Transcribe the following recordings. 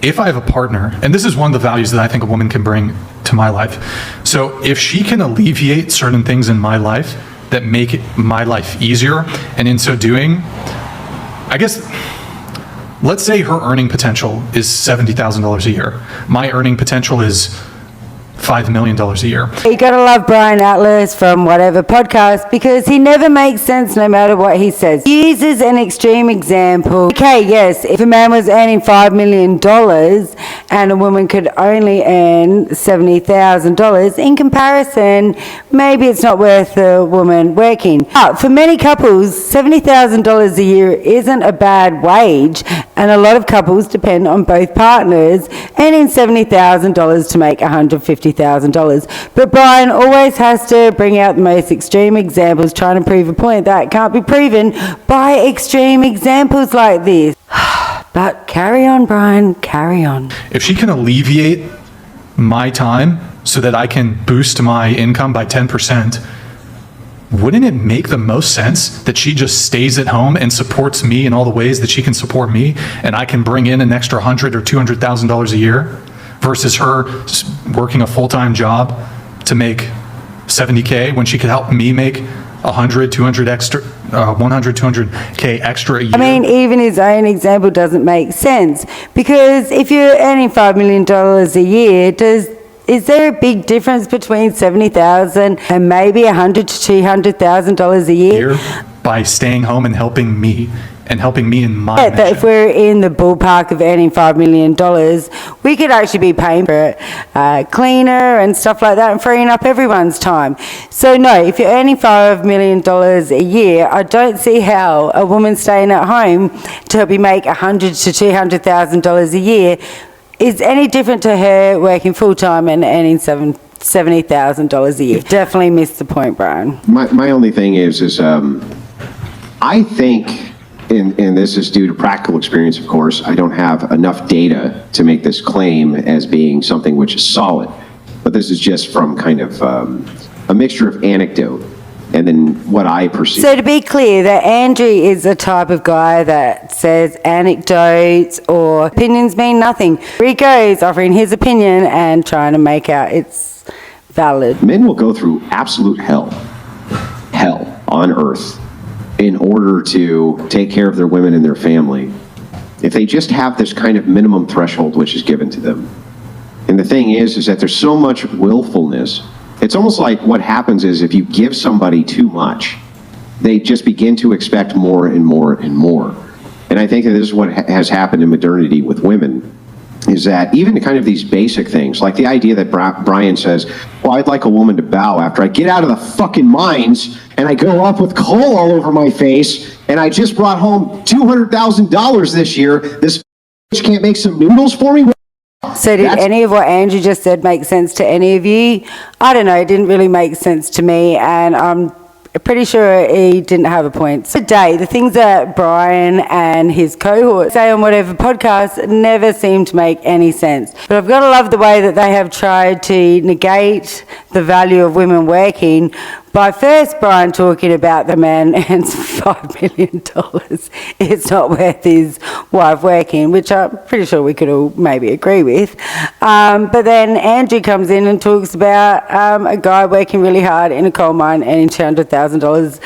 if I have a partner, and this is one of the values that I think a woman can bring to my life. So if she can alleviate certain things in my life that make my life easier, and in so doing, I guess, let's say her earning potential is $70,000 a year. My earning potential is $5 million a year. You gotta love Brian Atlas from Whatever Podcast, because he never makes sense no matter what he says. He uses an extreme example. Okay, yes, if a man was earning $5 million and a woman could only earn $70,000, in comparison, maybe it's not worth the woman working. But for many couples, $70,000 a year isn't a bad wage, and a lot of couples depend on both partners earning $70,000 to make $150,000. But Brian always has to bring out the most extreme examples, trying to prove a point that can't be proven by extreme examples like this. But carry on, Brian, carry on. If she can alleviate my time so that I can boost my income by 10%, wouldn't it make the most sense that she just stays at home and supports me in all the ways that she can support me, and I can bring in an extra $100,000 or $200,000 a year? Versus her working a full-time job to make $70K when she could help me make 100, 200 extra, 100, 200K extra a year. I mean, even his own example doesn't make sense, because if you're earning $5 million a year, is there a big difference between $70,000 and maybe $100,000 to $200,000 a year? By staying home and helping me in my mission. That if we're in the ballpark of earning $5 million, we could actually be paying for a cleaner and stuff like that and freeing up everyone's time. So no, if you're earning $5 million a year, I don't see how a woman staying at home to help you make $100,000 to $200,000 a year is any different to her working full-time and earning $70,000 a year. You've definitely missed the point, Brian. My only thing is I think, and this is due to practical experience, of course, I don't have enough data to make this claim as being something which is solid. But this is just from kind of a mixture of anecdote and then what I perceive. So to be clear, that Andrew is the type of guy that says anecdotes or opinions mean nothing. He goes offering his opinion and trying to make out it's valid. Men will go through absolute hell on earth in order to take care of their women and their family, if they just have this kind of minimum threshold which is given to them. And the thing is that there's so much willfulness. It's almost like what happens is if you give somebody too much, they just begin to expect more and more and more. And I think that this is what has happened in modernity with women, is that even kind of these basic things, like the idea that Brian says, well, I'd like a woman to bow after I get out of the fucking mines and I go up with coal all over my face and I just brought home $200,000 this year. This bitch can't make some noodles for me? So did any of what Andrew just said make sense to any of you? I don't know, it didn't really make sense to me, and I'm pretty sure he didn't have a point. Today, the things that Brian and his cohorts say on Whatever Podcast never seem to make any sense. But I've got to love the way that they have tried to negate the value of women working by first Brian talking about the man earns $5 million. It's not worth his wife working, which I'm pretty sure we could all maybe agree with. But then Andrew comes in and talks about a guy working really hard in a coal mine earning $200,000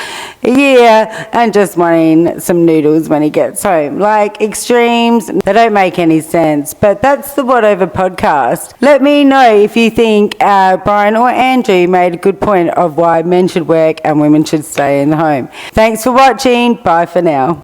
a year and just wanting some noodles when he gets home. Like extremes, they don't make any sense. But that's the Whatever Podcast. Let me know if you think Brian or Andrew made a good point of why men should work and women should stay in the home. Thanks for watching. Bye for now.